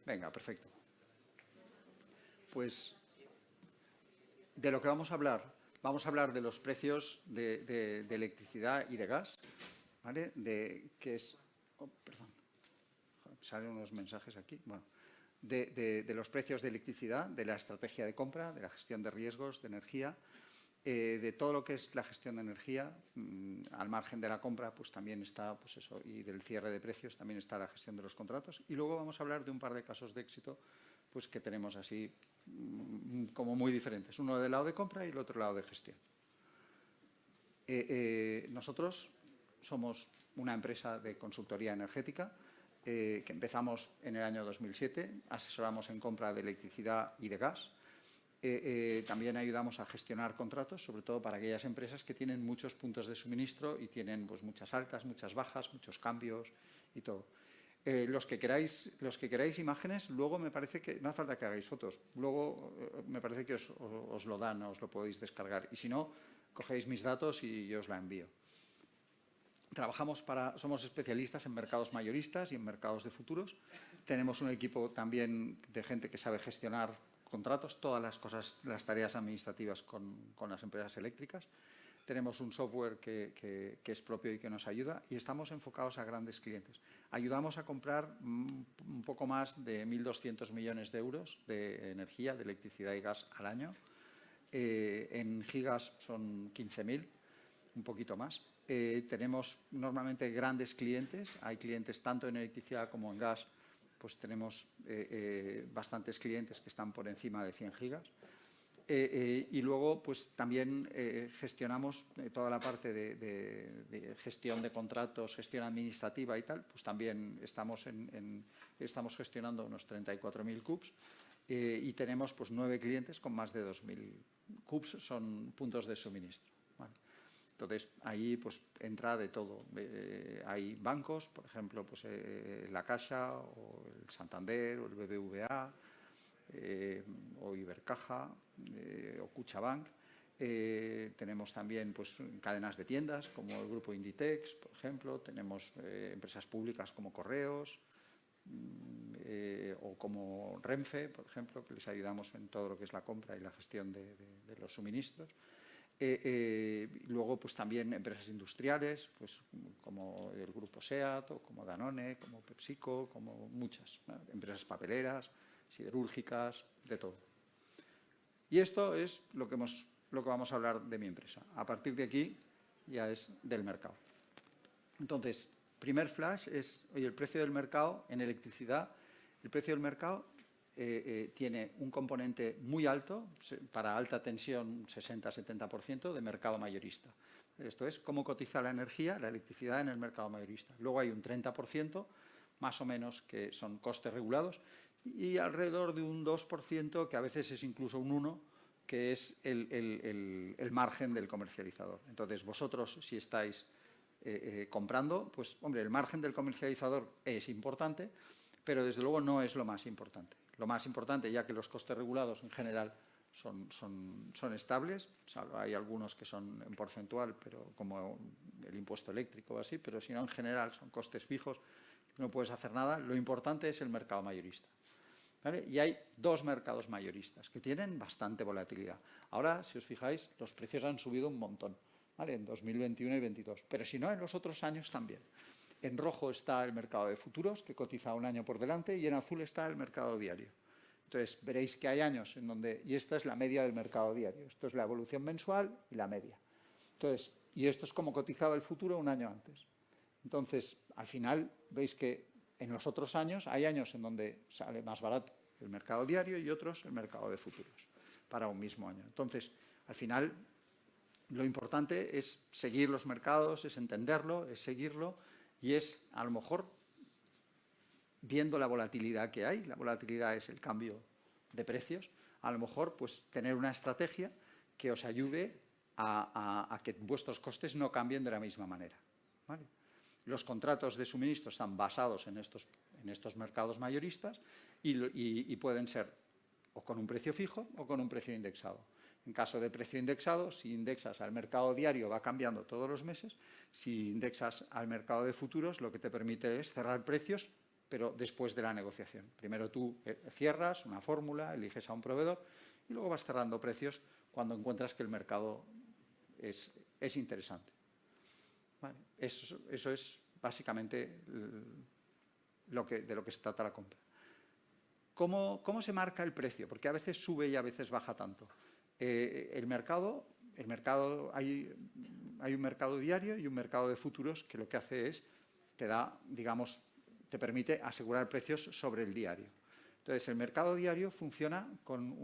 Venga, perfecto. Pues de lo que vamos a hablar de los precios de electricidad y de gas, ¿vale? Que es, oh, perdón, salen unos mensajes aquí. Bueno, de los precios de electricidad, de la estrategia de compra, de la gestión de riesgos de energía, de todo lo que es la gestión de energía, al margen de la compra, pues también está, pues eso, y del cierre de precios, también está la gestión de los contratos. Y luego vamos a hablar de un par de casos de éxito, pues que tenemos así como muy diferentes. Uno del lado de compra y el otro lado de gestión. Nosotros somos una empresa de consultoría energética que empezamos en el año 2007, asesoramos en compra de electricidad y de gas. También ayudamos a gestionar contratos, sobre todo para aquellas empresas que tienen muchos puntos de suministro y tienen pues, muchas altas, muchas bajas, muchos cambios y todo. Los que queráis imágenes, luego me parece que no hace falta que hagáis fotos. Luego me parece que os lo dan, os lo podéis descargar. Y si no, cogéis mis datos y yo os la envío. Somos especialistas en mercados mayoristas y en mercados de futuros. Tenemos un equipo también de gente que sabe gestionar contratos, todas las cosas, las tareas administrativas con las empresas eléctricas. Tenemos un software que es propio y que nos ayuda y estamos enfocados a grandes clientes. Ayudamos a comprar un poco más de 1.200 millones de euros de energía, de electricidad y gas al año. En gigas son 15.000, un poquito más. Tenemos normalmente grandes clientes, hay clientes tanto en electricidad como en gas, pues tenemos bastantes clientes que están por encima de 100 gigas. Y luego, pues también gestionamos toda la parte de gestión de contratos, gestión administrativa y tal, pues también estamos gestionando unos 34.000 CUPs y tenemos pues 9 clientes con más de 2.000 CUPs, son puntos de suministro. ¿Vale? Entonces, ahí pues entra de todo. Hay bancos, por ejemplo, pues la Caixa o el Santander o el BBVA, o Ibercaja o Kutxabank. Tenemos también pues, cadenas de tiendas como el grupo Inditex, por ejemplo. Tenemos empresas públicas como Correos o como Renfe, por ejemplo, que les ayudamos en todo lo que es la compra y la gestión de los suministros. Luego, pues también empresas industriales, pues como el grupo SEAT, o como Danone, como PepsiCo, como muchas, ¿no? Empresas papeleras, siderúrgicas, de todo. Y esto es lo que vamos a hablar de mi empresa. A partir de aquí ya es del mercado. Entonces, primer flash es, oye, el precio del mercado en electricidad. El precio del mercado tiene un componente muy alto, para alta tensión 60-70% de mercado mayorista. Esto es cómo cotiza la energía, la electricidad en el mercado mayorista. Luego hay un 30%, más o menos, que son costes regulados y alrededor de un 2%, que a veces es incluso un 1%, que es el margen del comercializador. Entonces, vosotros, si estáis comprando, pues, hombre, el margen del comercializador es importante, pero desde luego no es lo más importante. Lo más importante, ya que los costes regulados en general son estables, salvo hay algunos que son en porcentual, pero como el impuesto eléctrico o así, pero si no, en general son costes fijos, no puedes hacer nada. Lo importante es el mercado mayorista. ¿Vale? Y hay dos mercados mayoristas que tienen bastante volatilidad. Ahora, si os fijáis, los precios han subido un montón, ¿vale? En 2021 y 2022, pero si no, en los otros años también. En rojo está el mercado de futuros, que cotiza un año por delante, y en azul está el mercado diario. Entonces, veréis que hay años en donde, y esta es la media del mercado diario, esto es la evolución mensual y la media. Entonces, y esto es como cotizaba el futuro un año antes. Entonces, al final, veis que en los otros años hay años en donde sale más barato el mercado diario y otros el mercado de futuros para un mismo año. Entonces, al final, lo importante es seguir los mercados, es entenderlo, es seguirlo y es, a lo mejor, viendo la volatilidad que hay, la volatilidad es el cambio de precios, a lo mejor pues tener una estrategia que os ayude a que vuestros costes no cambien de la misma manera. ¿Vale? Los contratos de suministro están basados en estos mercados mayoristas y pueden ser o con un precio fijo o con un precio indexado. En caso de precio indexado, si indexas al mercado diario va cambiando todos los meses. Si indexas al mercado de futuros, lo que te permite es cerrar precios, pero después de la negociación. Primero tú cierras una fórmula, eliges a un proveedor y luego vas cerrando precios cuando encuentras que el mercado es interesante. ¿Vale? Eso es básicamente de lo que se trata la compra. ¿Cómo se marca el precio? Porque a veces sube y a veces baja tanto. El mercado hay un mercado diario y un mercado de futuros que lo que hace es, te permite asegurar precios sobre el diario. Entonces, el mercado diario funciona con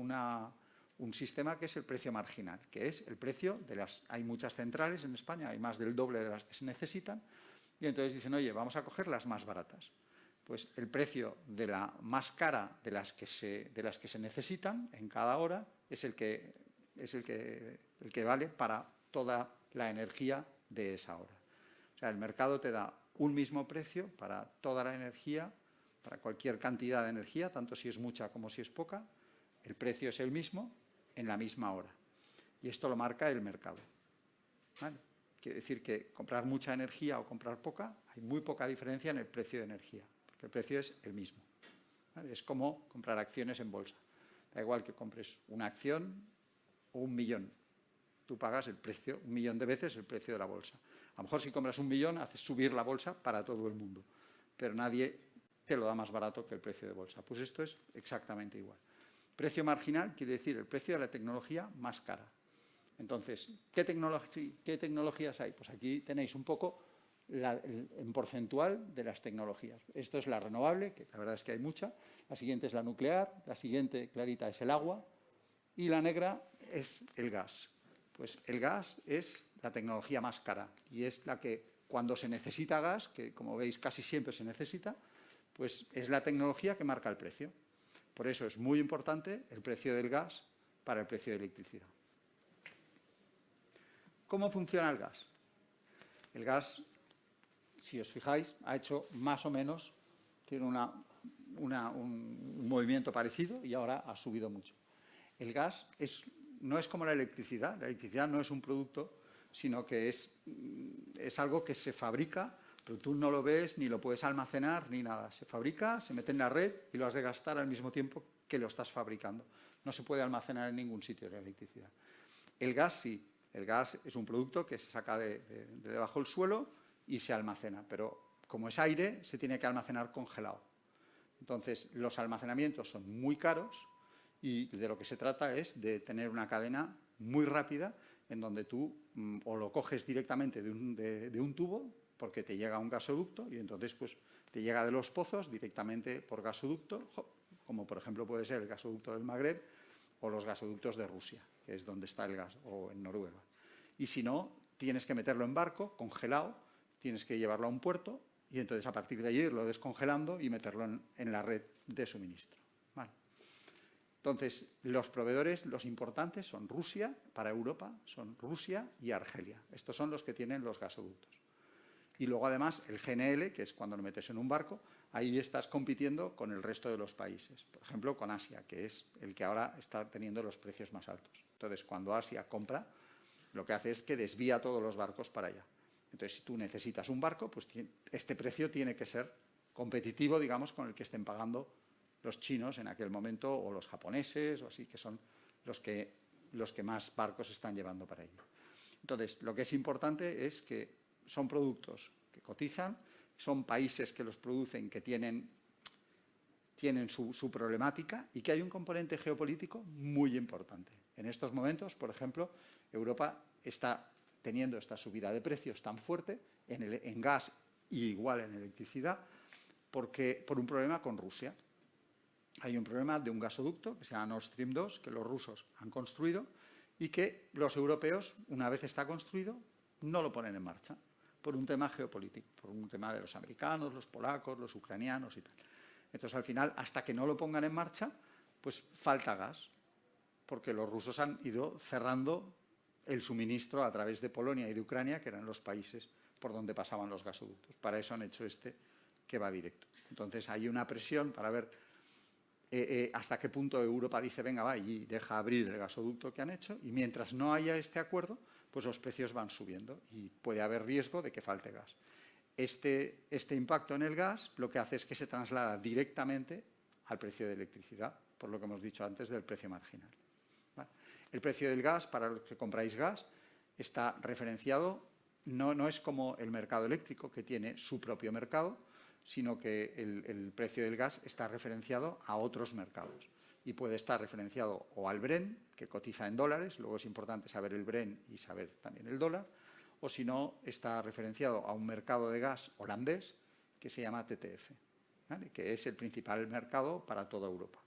un sistema que es el precio marginal, que es el precio hay muchas centrales en España, hay más del doble de las que se necesitan, y entonces dicen, oye, vamos a coger las más baratas. Pues el precio de la más cara de las que se necesitan en cada hora es el que vale para toda la energía de esa hora. O sea, el mercado te da un mismo precio para toda la energía, para cualquier cantidad de energía, tanto si es mucha como si es poca, el precio es el mismo en la misma hora. Y esto lo marca el mercado. ¿Vale? Quiere decir que comprar mucha energía o comprar poca, hay muy poca diferencia en el precio de energía, porque el precio es el mismo. ¿Vale? Es como comprar acciones en bolsa. Da igual que compres una acción o 1 millón. Tú pagas el precio, 1 millón de veces el precio de la bolsa. A lo mejor si compras 1 millón, haces subir la bolsa para todo el mundo, pero nadie te lo da más barato que el precio de bolsa. Pues esto es exactamente igual. Precio marginal quiere decir el precio de la tecnología más cara. Entonces, ¿qué tecnologías hay? Pues aquí tenéis un poco en porcentual de las tecnologías. Esto es la renovable, que la verdad es que hay mucha. La siguiente es la nuclear, la siguiente, clarita, es el agua y la negra es el gas. Pues el gas es la tecnología más cara y es la que cuando se necesita gas, que como veis casi siempre se necesita, pues es la tecnología que marca el precio. Por eso es muy importante el precio del gas para el precio de electricidad. ¿Cómo funciona el gas? El gas, si os fijáis, ha hecho más o menos, tiene un movimiento parecido y ahora ha subido mucho. El gas no es como la electricidad no es un producto, sino que es algo que se fabrica, pero tú no lo ves, ni lo puedes almacenar, ni nada. Se fabrica, se mete en la red y lo has de gastar al mismo tiempo que lo estás fabricando. No se puede almacenar en ningún sitio la electricidad. El gas sí. El gas es un producto que se saca de debajo del suelo y se almacena, pero como es aire, se tiene que almacenar congelado. Entonces, los almacenamientos son muy caros y de lo que se trata es de tener una cadena muy rápida en donde tú o lo coges directamente de un tubo porque te llega un gasoducto y entonces pues te llega de los pozos directamente por gasoducto, como por ejemplo puede ser el gasoducto del Magreb o los gasoductos de Rusia, que es donde está el gas, o en Noruega. Y si no, tienes que meterlo en barco, congelado, tienes que llevarlo a un puerto y entonces a partir de allí irlo descongelando y meterlo en la red de suministro. Vale. Entonces, los proveedores, los importantes, son Rusia, para Europa, son Rusia y Argelia. Estos son los que tienen los gasoductos. Y luego, además, el GNL, que es cuando lo metes en un barco, ahí estás compitiendo con el resto de los países. Por ejemplo, con Asia, que es el que ahora está teniendo los precios más altos. Entonces, cuando Asia compra, lo que hace es que desvía todos los barcos para allá. Entonces, si tú necesitas un barco, pues este precio tiene que ser competitivo, digamos, con el que estén pagando los chinos en aquel momento, o los japoneses, o así, que son los que más barcos están llevando para allí. Entonces, lo que es importante es que son productos que cotizan, son países que los producen, que tienen su problemática y que hay un componente geopolítico muy importante. En estos momentos, por ejemplo, Europa está teniendo esta subida de precios tan fuerte en gas y igual en electricidad por un problema con Rusia. Hay un problema de un gasoducto que se llama Nord Stream 2, que los rusos han construido y que los europeos, una vez está construido, no lo ponen en marcha por un tema geopolítico, por un tema de los americanos, los polacos, los ucranianos y tal. Entonces, al final, hasta que no lo pongan en marcha, pues falta gas, porque los rusos han ido cerrando el suministro a través de Polonia y de Ucrania, que eran los países por donde pasaban los gasoductos. Para eso han hecho que va directo. Entonces, hay una presión para ver hasta qué punto Europa dice, venga, va, y deja abrir el gasoducto que han hecho, y mientras no haya este acuerdo, pues los precios van subiendo y puede haber riesgo de que falte gas. este impacto en el gas lo que hace es que se traslada directamente al precio de electricidad, por lo que hemos dicho antes del precio marginal. ¿Vale? El precio del gas, para los que compráis gas, está referenciado, no es como el mercado eléctrico, que tiene su propio mercado, sino que el precio del gas está referenciado a otros mercados. Y puede estar referenciado o al Brent, que cotiza en dólares, luego es importante saber el Brent y saber también el dólar, o si no, está referenciado a un mercado de gas holandés que se llama TTF, ¿vale? Que es el principal mercado para toda Europa.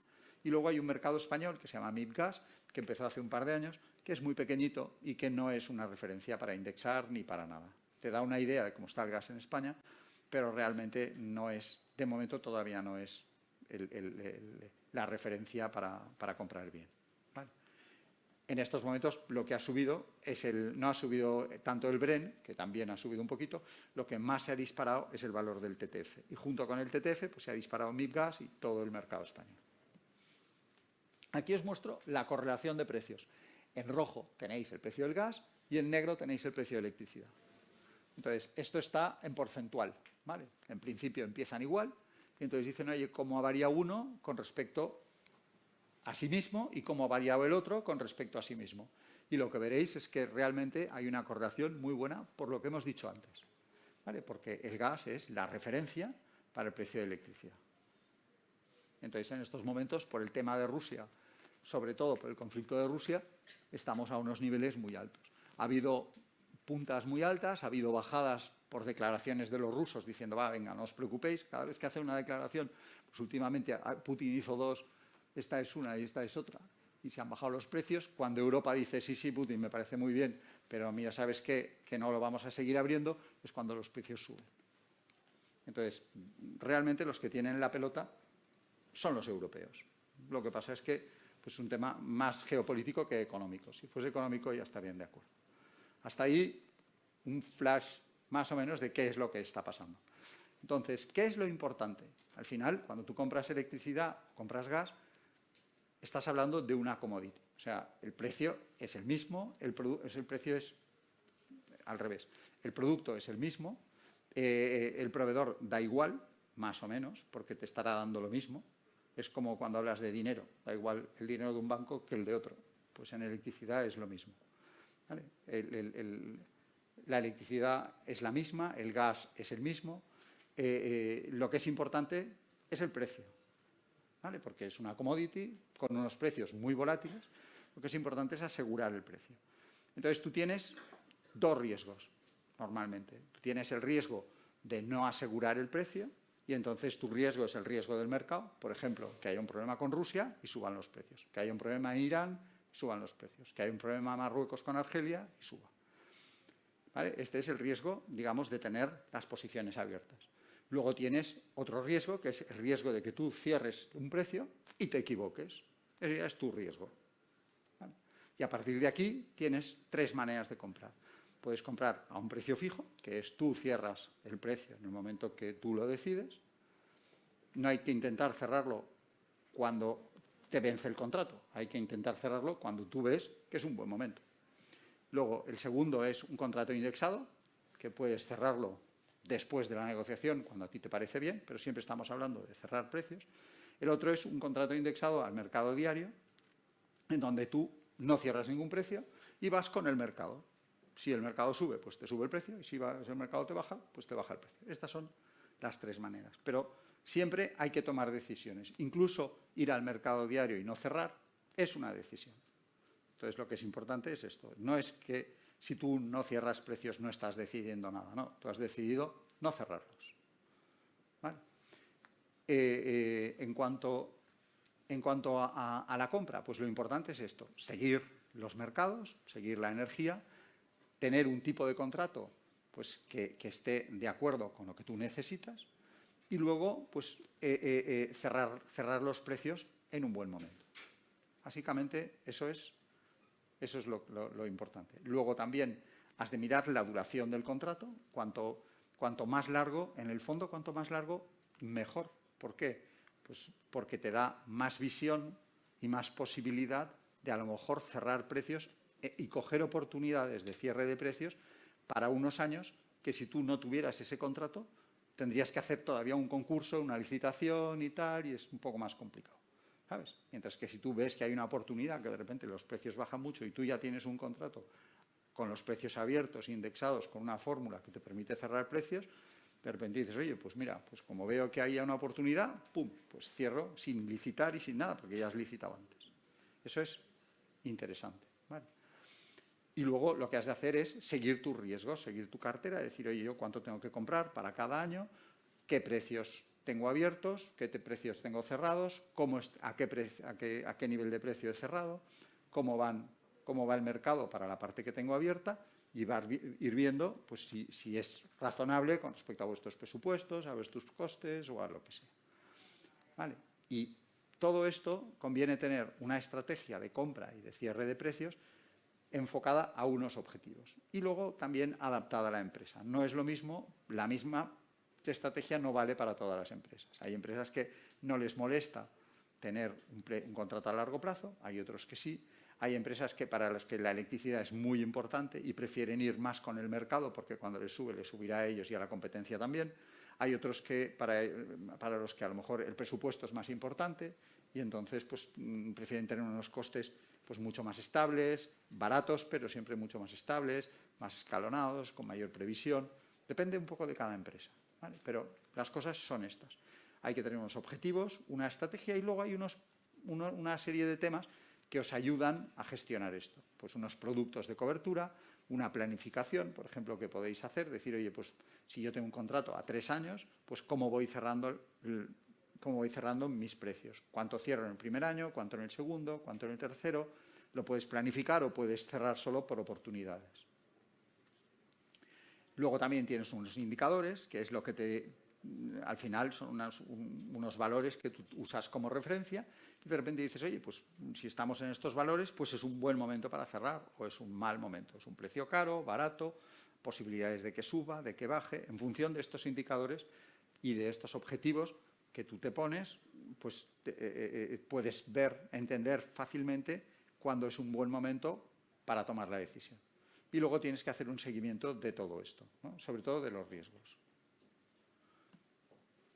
Y luego hay un mercado español que se llama MIBGAS, que empezó hace un par de años, que es muy pequeñito y que no es una referencia para indexar ni para nada. Te da una idea de cómo está el gas en España, pero realmente no es, de momento todavía no es la referencia para comprar bien. ¿Vale? En estos momentos lo que ha subido no ha subido tanto el Brent, que también ha subido un poquito, lo que más se ha disparado es el valor del TTF. Y junto con el TTF pues se ha disparado MIBGAS y todo el mercado español. Aquí os muestro la correlación de precios. En rojo tenéis el precio del gas y en negro tenéis el precio de electricidad. Entonces, esto está en porcentual, ¿vale? En principio empiezan igual, y entonces dicen, oye, ¿cómo ha variado uno con respecto a sí mismo y cómo ha variado el otro con respecto a sí mismo? Y lo que veréis es que realmente hay una correlación muy buena por lo que hemos dicho antes, ¿vale? Porque el gas es la referencia para el precio de electricidad. Entonces, en estos momentos, por el tema de Rusia, sobre todo por el conflicto de Rusia, estamos a unos niveles muy altos. Ha habido puntas muy altas, ha habido bajadas por declaraciones de los rusos diciendo, va, venga, no os preocupéis, cada vez que hacen una declaración, pues últimamente Putin hizo dos, esta es una y esta es otra, y se han bajado los precios. Cuando Europa dice, sí, sí, Putin, me parece muy bien, pero mira, ¿sabes qué? Que no lo vamos a seguir abriendo, es cuando los precios suben. Entonces, realmente los que tienen la pelota son los europeos. Lo que pasa es que es un tema más geopolítico que económico. Si fuese económico ya estarían de acuerdo. Hasta ahí un flash más o menos de qué es lo que está pasando. Entonces, ¿qué es lo importante? Al final, cuando tú compras electricidad, compras gas, estás hablando de una commodity. O sea, el precio es el mismo, el precio es al revés. El producto es el mismo, el proveedor da igual, más o menos, porque te estará dando lo mismo. Es como cuando hablas de dinero, da igual el dinero de un banco que el de otro. Pues en electricidad es lo mismo. ¿Vale? La electricidad es la misma, el gas es el mismo. Lo que es importante es el precio, ¿vale? Porque es una commodity con unos precios muy volátiles. Lo que es importante es asegurar el precio. Entonces tú tienes dos riesgos normalmente. Tú tienes el riesgo de no asegurar el precio, y entonces tu riesgo es el riesgo del mercado. Por ejemplo, que haya un problema con Rusia y suban los precios. Que haya un problema en Irán y suban los precios. Que haya un problema en Marruecos con Argelia y suba. ¿Vale? Este es el riesgo, digamos, de tener las posiciones abiertas. Luego tienes otro riesgo, que es el riesgo de que tú cierres un precio y te equivoques. Ese ya es tu riesgo. ¿Vale? Y a partir de aquí tienes tres maneras de comprar. Puedes comprar a un precio fijo, que es tú cierras el precio en el momento que tú lo decides. No hay que intentar cerrarlo cuando te vence el contrato. Hay que intentar cerrarlo cuando tú ves que es un buen momento. Luego, el segundo es un contrato indexado, que puedes cerrarlo después de la negociación, cuando a ti te parece bien, pero siempre estamos hablando de cerrar precios. El otro es un contrato indexado al mercado diario, en donde tú no cierras ningún precio y vas con el mercado. Si el mercado sube, pues te sube el precio, y si el mercado te baja, pues te baja el precio. Estas son las tres maneras. Pero siempre hay que tomar decisiones. Incluso ir al mercado diario y no cerrar es una decisión. Entonces, lo que es importante es esto. No es que si tú no cierras precios no estás decidiendo nada, no. Tú has decidido no cerrarlos. ¿Vale? En cuanto a la compra, pues lo importante es esto. Seguir los mercados, seguir la energía, tener un tipo de contrato pues, que esté de acuerdo con lo que tú necesitas y luego pues, cerrar los precios en un buen momento. Básicamente eso es lo importante. Luego también has de mirar la duración del contrato. Cuanto más largo, en el fondo, cuanto más largo, mejor. ¿Por qué? Pues porque te da más visión y más posibilidad de a lo mejor cerrar precios y coger oportunidades de cierre de precios para unos años que si tú no tuvieras ese contrato, tendrías que hacer todavía un concurso, una licitación y tal, y es un poco más complicado, ¿sabes? Mientras que si tú ves que hay una oportunidad, que de repente los precios bajan mucho y tú ya tienes un contrato con los precios abiertos, indexados, con una fórmula que te permite cerrar precios, de repente dices, oye, pues mira, pues como veo que hay una oportunidad, pum, pues cierro sin licitar y sin nada, porque ya has licitado antes. Eso es interesante, ¿vale? Y luego lo que has de hacer es seguir tus riesgos, seguir tu cartera, decir, oye, yo cuánto tengo que comprar para cada año, qué precios tengo abiertos, qué precios tengo cerrados, a qué nivel de precio he cerrado, cómo va el mercado para la parte que tengo abierta, y ir viendo pues, si es razonable con respecto a vuestros presupuestos, a vuestros costes o a lo que sea. ¿Vale? Y todo esto conviene tener una estrategia de compra y de cierre de precios enfocada a unos objetivos y luego también adaptada a la empresa. No es lo mismo, la misma estrategia no vale para todas las empresas. Hay empresas que no les molesta tener un contrato a largo plazo, hay otros que sí. Hay empresas para las que la electricidad es muy importante y prefieren ir más con el mercado porque cuando les sube, les subirá a ellos y a la competencia también. Hay otros que para los que a lo mejor el presupuesto es más importante y entonces pues, prefieren tener unos costes pues, mucho más estables, baratos, pero siempre mucho más estables, más escalonados, con mayor previsión. Depende un poco de cada empresa, ¿vale? Pero las cosas son estas. Hay que tener unos objetivos, una estrategia y luego hay una serie de temas que os ayudan a gestionar esto. Pues unos productos de cobertura, una planificación, por ejemplo, que podéis hacer, decir, oye, pues si yo tengo un contrato a 3 años, pues cómo voy cerrando mis precios. ¿Cuánto cierro en el primer año? ¿Cuánto en el segundo? ¿Cuánto en el tercero? Lo puedes planificar o puedes cerrar solo por oportunidades. Luego también tienes unos indicadores, que es lo que al final son unos valores que tú usas como referencia y de repente dices, oye, pues si estamos en estos valores, pues es un buen momento para cerrar o es un mal momento. Es un precio caro, barato, posibilidades de que suba, de que baje. En función de estos indicadores y de estos objetivos que tú te pones, pues puedes entender fácilmente cuándo es un buen momento para tomar la decisión. Y luego tienes que hacer un seguimiento de todo esto, ¿no? Sobre todo de los riesgos.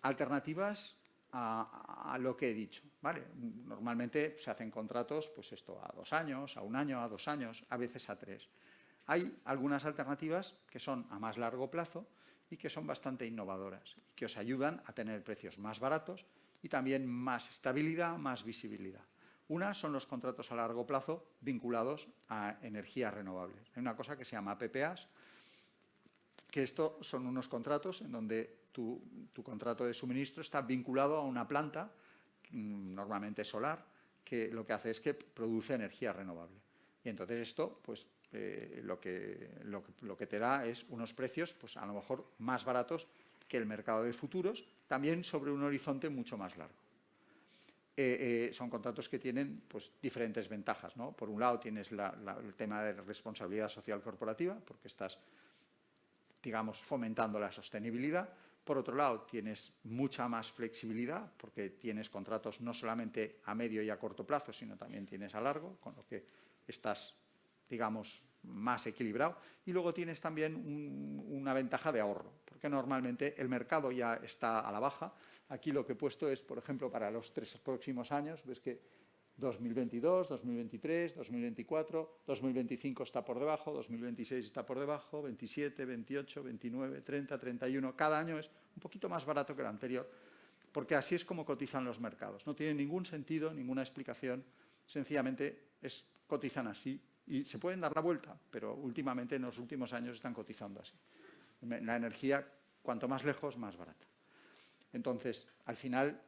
Alternativas a lo que he dicho, ¿vale? Normalmente se hacen contratos, pues esto, a 2 años, a 1 año, a 2 años, a veces a 3. Hay algunas alternativas que son a más largo plazo y que son bastante innovadoras y que os ayudan a tener precios más baratos y también más estabilidad, más visibilidad. Una son los contratos a largo plazo vinculados a energías renovables. Hay una cosa que se llama PPAs, que esto son unos contratos en donde tu contrato de suministro está vinculado a una planta, normalmente solar, que lo que hace es que produce energía renovable. Y entonces esto, pues, lo que te da es unos precios, pues a lo mejor más baratos que el mercado de futuros, también sobre un horizonte mucho más largo. Son contratos que tienen pues, diferentes ventajas, ¿no? Por un lado tienes el tema de responsabilidad social corporativa, porque estás, digamos, fomentando la sostenibilidad. Por otro lado, tienes mucha más flexibilidad, porque tienes contratos no solamente a medio y a corto plazo, sino también tienes a largo, con lo que estás, digamos, más equilibrado. Y luego tienes también una ventaja de ahorro, porque normalmente el mercado ya está a la baja. Aquí lo que he puesto es, por ejemplo, para los 3 próximos años, ves que 2022, 2023, 2024, 2025 está por debajo, 2026 está por debajo, 27, 28, 29, 30, 31. Cada año es un poquito más barato que el anterior, porque así es como cotizan los mercados. No tiene ningún sentido, ninguna explicación, sencillamente cotizan así y se pueden dar la vuelta, pero últimamente en los últimos años están cotizando así. La energía, cuanto más lejos, más barata. Entonces, al final,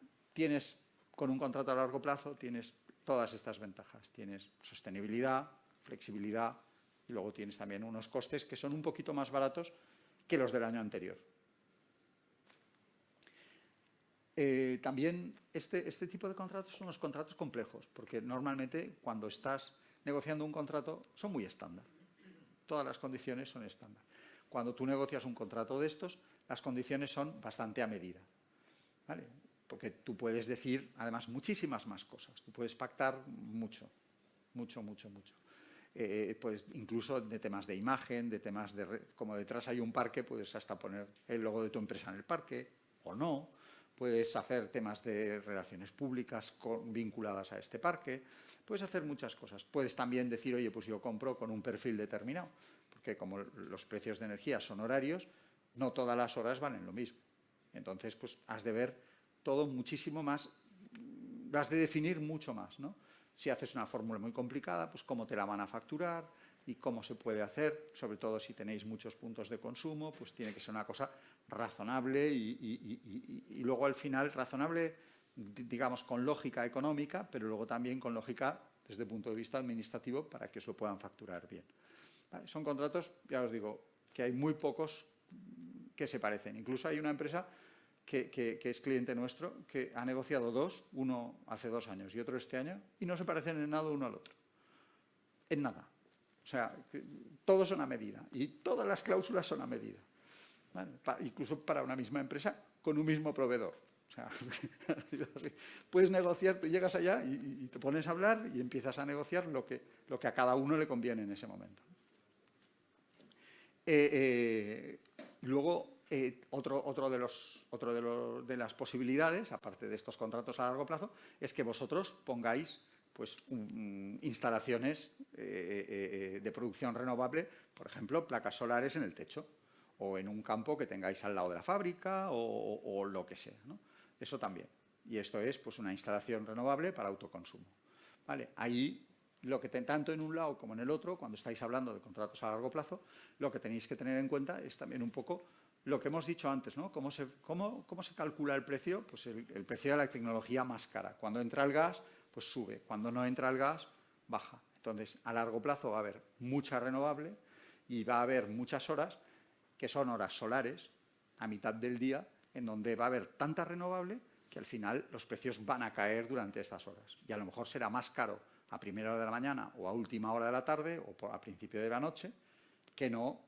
con un contrato a largo plazo, tienes todas estas ventajas. Tienes sostenibilidad, flexibilidad y luego tienes también unos costes que son un poquito más baratos que los del año anterior. También este tipo de contratos son los contratos complejos, porque normalmente cuando estás negociando un contrato son muy estándar. Todas las condiciones son estándar. Cuando tú negocias un contrato de estos, las condiciones son bastante a medida, ¿vale? Porque tú puedes decir, además, muchísimas más cosas. Tú puedes pactar mucho. pues incluso de temas de imagen, de temas como detrás hay un parque, puedes hasta poner el logo de tu empresa en el parque o no. Puedes hacer temas de relaciones públicas vinculadas a este parque. Puedes hacer muchas cosas. Puedes también decir, oye, pues yo compro con un perfil determinado, porque como los precios de energía son horarios, no todas las horas valen lo mismo. Entonces, pues has de ver todo muchísimo más, lo has de definir mucho más, ¿no? Si haces una fórmula muy complicada, pues cómo te la van a facturar y cómo se puede hacer, sobre todo si tenéis muchos puntos de consumo, pues tiene que ser una cosa razonable y luego al final razonable, digamos, con lógica económica, pero luego también con lógica desde el punto de vista administrativo para que eso puedan facturar bien. ¿Vale? Son contratos, ya os digo, que hay muy pocos que se parecen. Incluso hay una empresa que es cliente nuestro, que ha negociado dos, uno hace 2 años y otro este año, y no se parecen en nada uno al otro. En nada. O sea, todos son a medida y todas las cláusulas son a medida. ¿Vale? Incluso para una misma empresa con un mismo proveedor. O sea, puedes negociar, tú llegas allá y te pones a hablar y empiezas a negociar lo que a cada uno le conviene en ese momento. Luego, otro de las posibilidades, aparte de estos contratos a largo plazo, es que vosotros pongáis pues, instalaciones de producción renovable, por ejemplo, placas solares en el techo o en un campo que tengáis al lado de la fábrica o lo que sea, ¿no? Eso también. Y esto es pues, una instalación renovable para autoconsumo. ¿Vale? Ahí, tanto en un lado como en el otro, cuando estáis hablando de contratos a largo plazo, lo que tenéis que tener en cuenta es también un poco lo que hemos dicho antes, ¿no? ¿Cómo se calcula el precio? Pues el precio de la tecnología más cara. Cuando entra el gas, pues sube. Cuando no entra el gas, baja. Entonces, a largo plazo va a haber mucha renovable y va a haber muchas horas que son horas solares a mitad del día, en donde va a haber tanta renovable que al final los precios van a caer durante estas horas. Y a lo mejor será más caro a primera hora de la mañana o a última hora de la tarde o a principio de la noche que no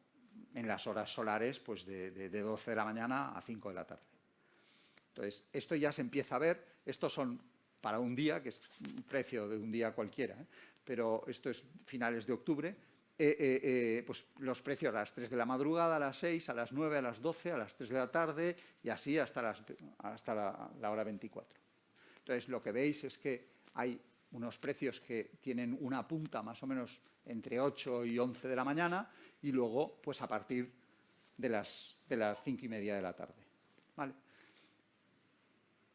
en las horas solares pues de 12 de la mañana a 5 de la tarde. Entonces, esto ya se empieza a ver. Estos son para un día, que es un precio de un día cualquiera, pero esto es finales de octubre. Pues los precios a las 3 de la madrugada, a las 6, a las 9, a las 12, a las 3 de la tarde y así hasta la hora 24. Entonces, lo que veis es que hay unos precios que tienen una punta más o menos entre 8 y 11 de la mañana y luego, pues a partir de las 5:30 de la tarde. ¿Vale?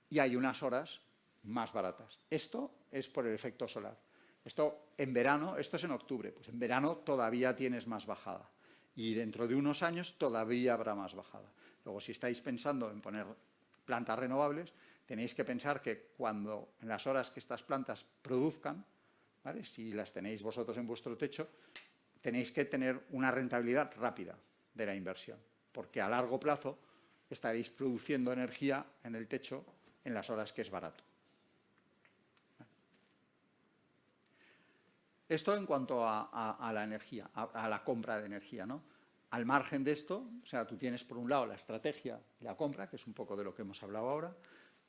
Y hay unas horas más baratas. Esto es por el efecto solar. Esto en verano, esto es en octubre, pues en verano todavía tienes más bajada y dentro de unos años todavía habrá más bajada. Luego, si estáis pensando en poner plantas renovables, tenéis que pensar que cuando en las horas que estas plantas produzcan, ¿vale? Si las tenéis vosotros en vuestro techo, tenéis que tener una rentabilidad rápida de la inversión, porque a largo plazo estaréis produciendo energía en el techo en las horas que es barato. Esto en cuanto a la energía, a la compra de energía, ¿no? Al margen de esto, o sea, tú tienes por un lado la estrategia y la compra, que es un poco de lo que hemos hablado ahora,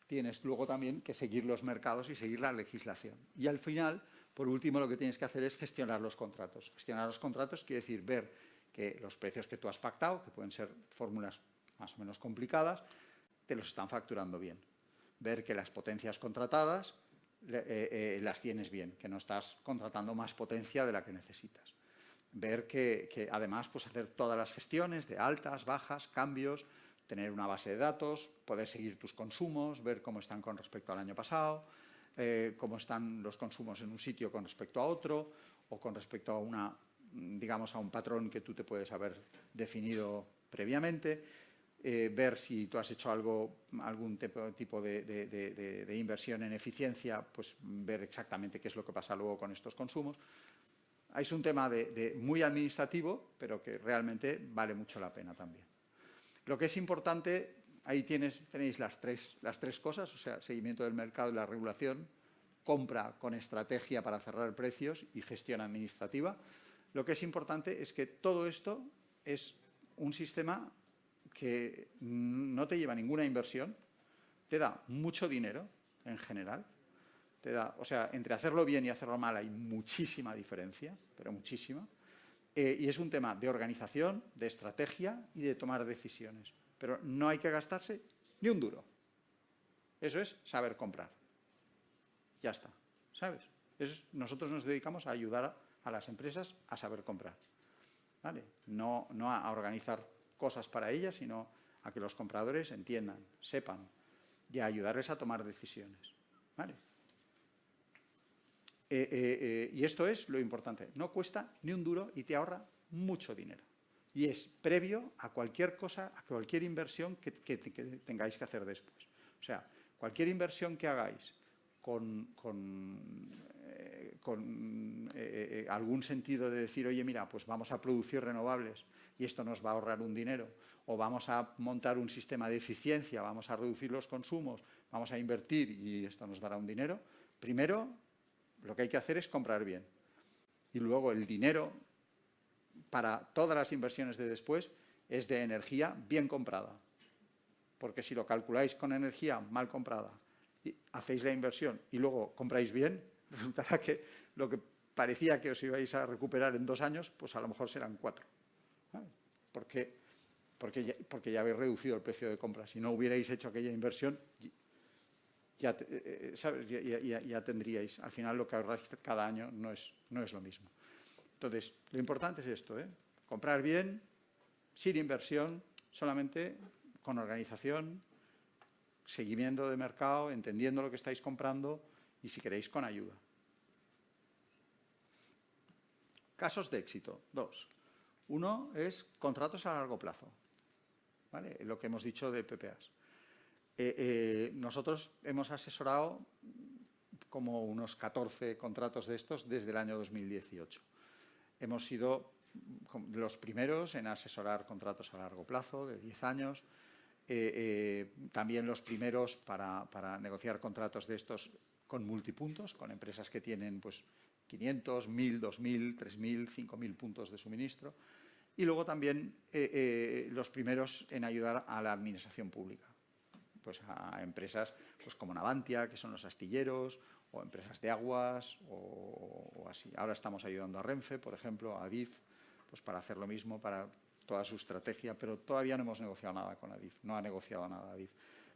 tienes luego también que seguir los mercados y seguir la legislación. Y al final, por último, lo que tienes que hacer es gestionar los contratos. Gestionar los contratos quiere decir ver que los precios que tú has pactado, que pueden ser fórmulas más o menos complicadas, te los están facturando bien. Ver que las potencias contratadas las tienes bien, que no estás contratando más potencia de la que necesitas. Ver que además pues hacer todas las gestiones de altas, bajas, cambios, tener una base de datos, poder seguir tus consumos, ver cómo están con respecto al año pasado, cómo están los consumos en un sitio con respecto a otro o con respecto a digamos, a un patrón que tú te puedes haber definido previamente. Ver si tú has hecho algún tipo de inversión en eficiencia, pues ver exactamente qué es lo que pasa luego con estos consumos. Es un tema muy administrativo, pero que realmente vale mucho la pena también. Lo que es importante, ahí tenéis las tres cosas, o sea, seguimiento del mercado y la regulación, compra con estrategia para cerrar precios y gestión administrativa. Lo que es importante es que todo esto es un sistema que no te lleva ninguna inversión, te da mucho dinero en general, O sea, entre hacerlo bien y hacerlo mal hay muchísima diferencia, pero muchísima. Y es un tema de organización, de estrategia y de tomar decisiones. Pero no hay que gastarse ni un duro. Eso es saber comprar. Ya está, ¿sabes? Nosotros nos dedicamos a ayudar a las empresas a saber comprar. ¿Vale? No a organizar cosas para ellas, sino a que los compradores entiendan, sepan y a ayudarles a tomar decisiones. ¿Vale? Y esto es lo importante. No cuesta ni un duro y te ahorra mucho dinero. Y es previo a cualquier cosa, a cualquier inversión que tengáis que hacer después. O sea, cualquier inversión que hagáis con algún sentido de decir, oye, mira, pues vamos a producir renovables y esto nos va a ahorrar un dinero, o vamos a montar un sistema de eficiencia, vamos a reducir los consumos, vamos a invertir y esto nos dará un dinero. Primero, lo que hay que hacer es comprar bien. Y luego el dinero para todas las inversiones de después es de energía bien comprada. Porque si lo calculáis con energía mal comprada, y hacéis la inversión y luego compráis bien, resultará que lo que parecía que os ibais a recuperar en 2 años, pues a lo mejor serán 4. ¿Vale? Porque ya habéis reducido el precio de compra. Si no hubierais hecho aquella inversión, ya tendríais. Al final lo que ahorráis cada año no es lo mismo. Entonces, lo importante es esto, comprar bien, sin inversión, solamente con organización, seguimiento de mercado, entendiendo lo que estáis comprando y, si queréis, con ayuda. Casos de éxito, 2. Uno es contratos a largo plazo, ¿vale? Lo que hemos dicho de PPAs. Nosotros hemos asesorado como unos 14 contratos de estos desde el año 2018. Hemos sido los primeros en asesorar contratos a largo plazo, de 10 años. También los primeros para negociar contratos de estos con multipuntos, con empresas que tienen pues 500, 1000, 2000, 3000, 5000 puntos de suministro. Y luego también los primeros en ayudar a la administración pública, pues a empresas pues como Navantia, que son los astilleros, o empresas de aguas, o así. Ahora estamos ayudando a Renfe, por ejemplo, a Adif, pues para hacer lo mismo, para toda su estrategia, pero todavía no hemos negociado nada con Adif, no ha negociado nada Adif.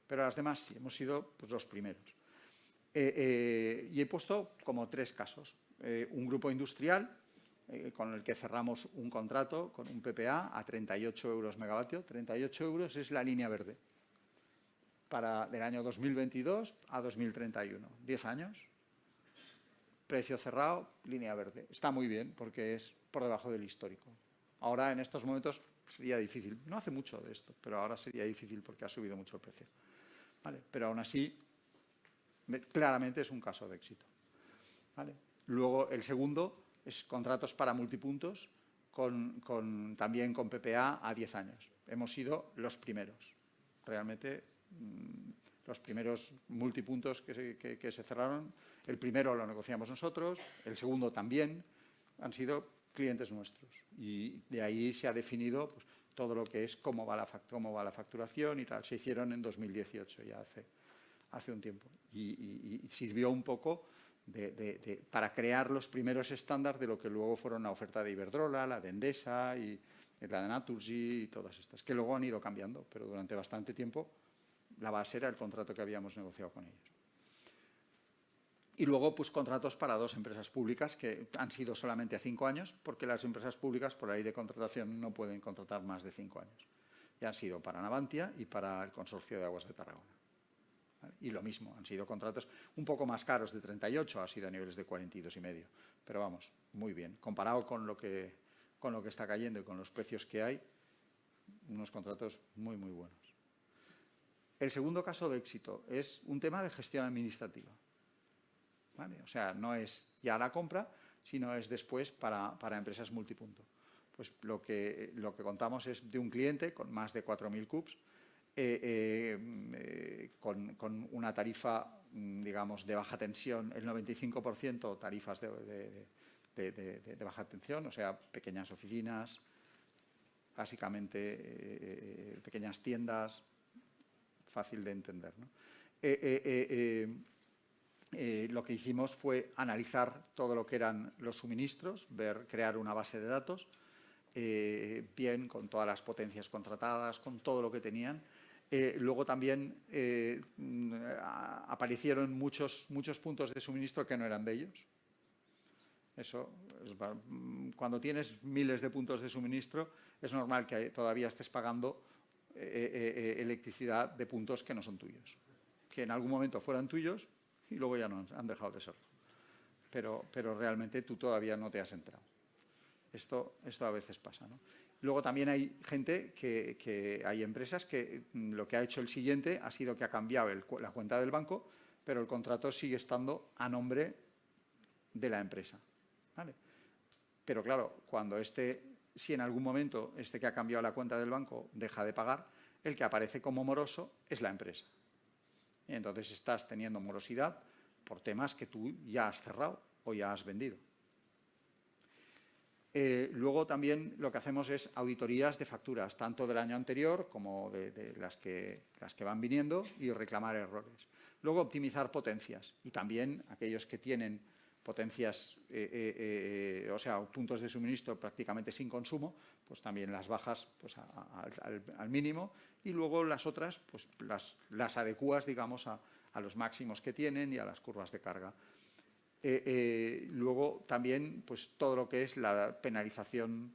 Pero las demás sí, hemos sido pues, los primeros. Y he puesto como 3 casos. Un grupo industrial con el que cerramos un contrato con un PPA a 38 euros megavatio. 38 euros es la línea verde del año 2022 a 2031. 10 años. Precio cerrado, línea verde. Está muy bien porque es por debajo del histórico. Ahora, en estos momentos, sería difícil. No hace mucho de esto, pero ahora sería difícil porque ha subido mucho el precio. ¿Vale? Pero aún así, claramente es un caso de éxito. ¿Vale? Luego, el segundo es contratos para multipuntos también con PPA a 10 años. Hemos sido los primeros. Realmente, los primeros multipuntos que se cerraron, el primero lo negociamos nosotros, el segundo también, han sido clientes nuestros. Y de ahí se ha definido pues, todo lo que es cómo va la facturación y tal. Se hicieron en 2018, ya hace un tiempo. Y sirvió un poco para crear los primeros estándares de lo que luego fueron la oferta de Iberdrola, la de Endesa y la de Naturgy y todas estas, que luego han ido cambiando, pero durante bastante tiempo la base era el contrato que habíamos negociado con ellos. Y luego, pues, contratos para 2 empresas públicas que han sido solamente a 5 años, porque las empresas públicas, por la ley de contratación, no pueden contratar más de 5 años. Y han sido para Navantia y para el Consorcio de Aguas de Tarragona. ¿Vale? Y lo mismo, han sido contratos un poco más caros, de 38, ha sido a niveles de 42,5. Pero vamos, muy bien. Comparado con lo que está cayendo y con los precios que hay, unos contratos muy, muy buenos. El segundo caso de éxito es un tema de gestión administrativa. ¿Vale? O sea, no es ya la compra, sino es después para empresas multipunto. Pues lo que contamos es de un cliente con más de 4.000 CUPs, con una tarifa, digamos, de baja tensión, el 95% tarifas de baja tensión, o sea, pequeñas oficinas, básicamente pequeñas tiendas, fácil de entender, ¿no? lo que hicimos fue analizar todo lo que eran los suministros, crear una base de datos, bien, con todas las potencias contratadas, con todo lo que tenían. Luego también aparecieron muchos puntos de suministro que no eran de ellos. Cuando tienes miles de puntos de suministro, es normal que todavía estés pagando electricidad de puntos que no son tuyos, que en algún momento fueran tuyos y luego ya no han dejado de serlo. Pero realmente tú todavía no te has enterado. Esto a veces pasa, ¿no? Luego también hay gente hay empresas que lo que ha hecho el siguiente ha sido que ha cambiado la cuenta del banco, pero el contrato sigue estando a nombre de la empresa, ¿vale? Pero claro, si en algún momento que ha cambiado la cuenta del banco deja de pagar, el que aparece como moroso es la empresa. Y entonces estás teniendo morosidad por temas que tú ya has cerrado o ya has vendido. Luego también lo que hacemos es auditorías de facturas, tanto del año anterior como de las que van viniendo, y reclamar errores. Luego optimizar potencias, y también aquellos que tienen potencias, o sea, puntos de suministro prácticamente sin consumo, pues también las bajas pues, al mínimo, y luego las otras pues las adecuas, digamos, a los máximos que tienen y a las curvas de carga. Luego también pues todo lo que es la penalización,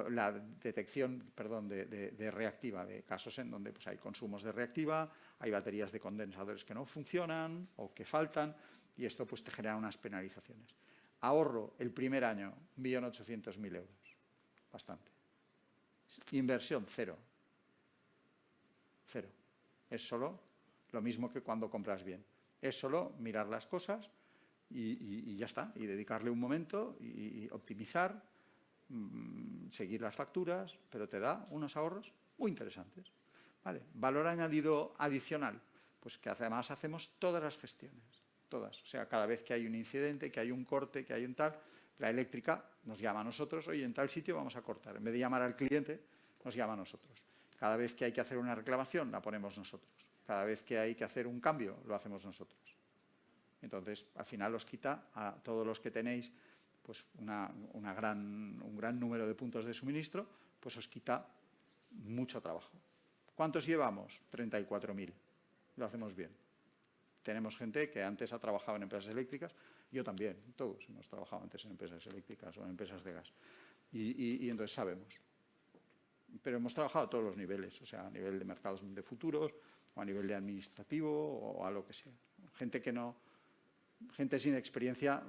la detección, perdón, de reactiva, de casos en donde pues, hay consumos de reactiva, hay baterías de condensadores que no funcionan o que faltan, y esto pues te genera unas penalizaciones. Ahorro el primer año 1.800.000 euros, bastante. Inversión cero. Cero. Es solo lo mismo que cuando compras bien. Es solo mirar las cosas y ya está, y dedicarle un momento y optimizar, seguir las facturas, pero te da unos ahorros muy interesantes. ¿Vale? Valor añadido adicional, pues que además hacemos todas las gestiones, todas. O sea, cada vez que hay un incidente, que hay un corte, que hay un tal, la eléctrica nos llama a nosotros, oye, en tal sitio vamos a cortar. En vez de llamar al cliente, nos llama a nosotros. Cada vez que hay que hacer una reclamación, la ponemos nosotros. Cada vez que hay que hacer un cambio, lo hacemos nosotros. Entonces, al final os quita a todos los que tenéis pues un gran número de puntos de suministro, pues os quita mucho trabajo. ¿Cuántos llevamos? 34.000. Lo hacemos bien. Tenemos gente que antes ha trabajado en empresas eléctricas, yo también, todos hemos trabajado antes en empresas eléctricas o en empresas de gas. Y entonces sabemos. Pero hemos trabajado a todos los niveles, o sea, a nivel de mercados de futuros, o a nivel de administrativo, o a lo que sea. Gente sin experiencia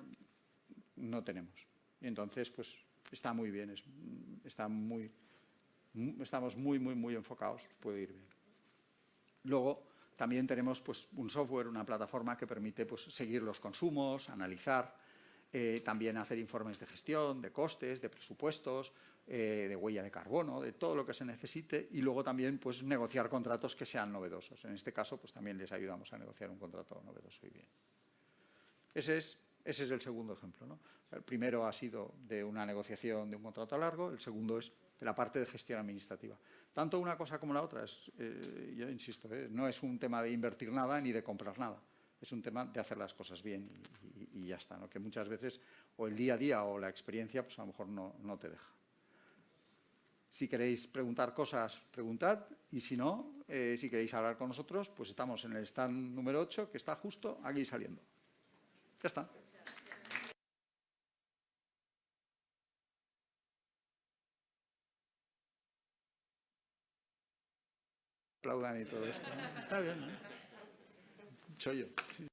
no tenemos. Y entonces, pues, está muy bien, estamos muy enfocados, puede ir bien. Luego, también tenemos pues, un software, una plataforma que permite pues, seguir los consumos, analizar, también hacer informes de gestión, de costes, de presupuestos, de huella de carbono, de todo lo que se necesite, y luego también pues, negociar contratos que sean novedosos. En este caso, pues, también les ayudamos a negociar un contrato novedoso y bien. Ese es el segundo ejemplo, ¿no? El primero ha sido de una negociación de un contrato largo, el segundo es de la parte de gestión administrativa. Tanto una cosa como la otra, yo insisto, no es un tema de invertir nada ni de comprar nada, es un tema de hacer las cosas bien y ya está, ¿no? Que muchas veces o el día a día o la experiencia pues a lo mejor no te deja. Si queréis preguntar cosas, preguntad, y si no, si queréis hablar con nosotros, pues estamos en el stand número 8, que está justo aquí saliendo. Ya está. Aplaudan y todo esto. Está bien, ¿no? Chollo. Sí.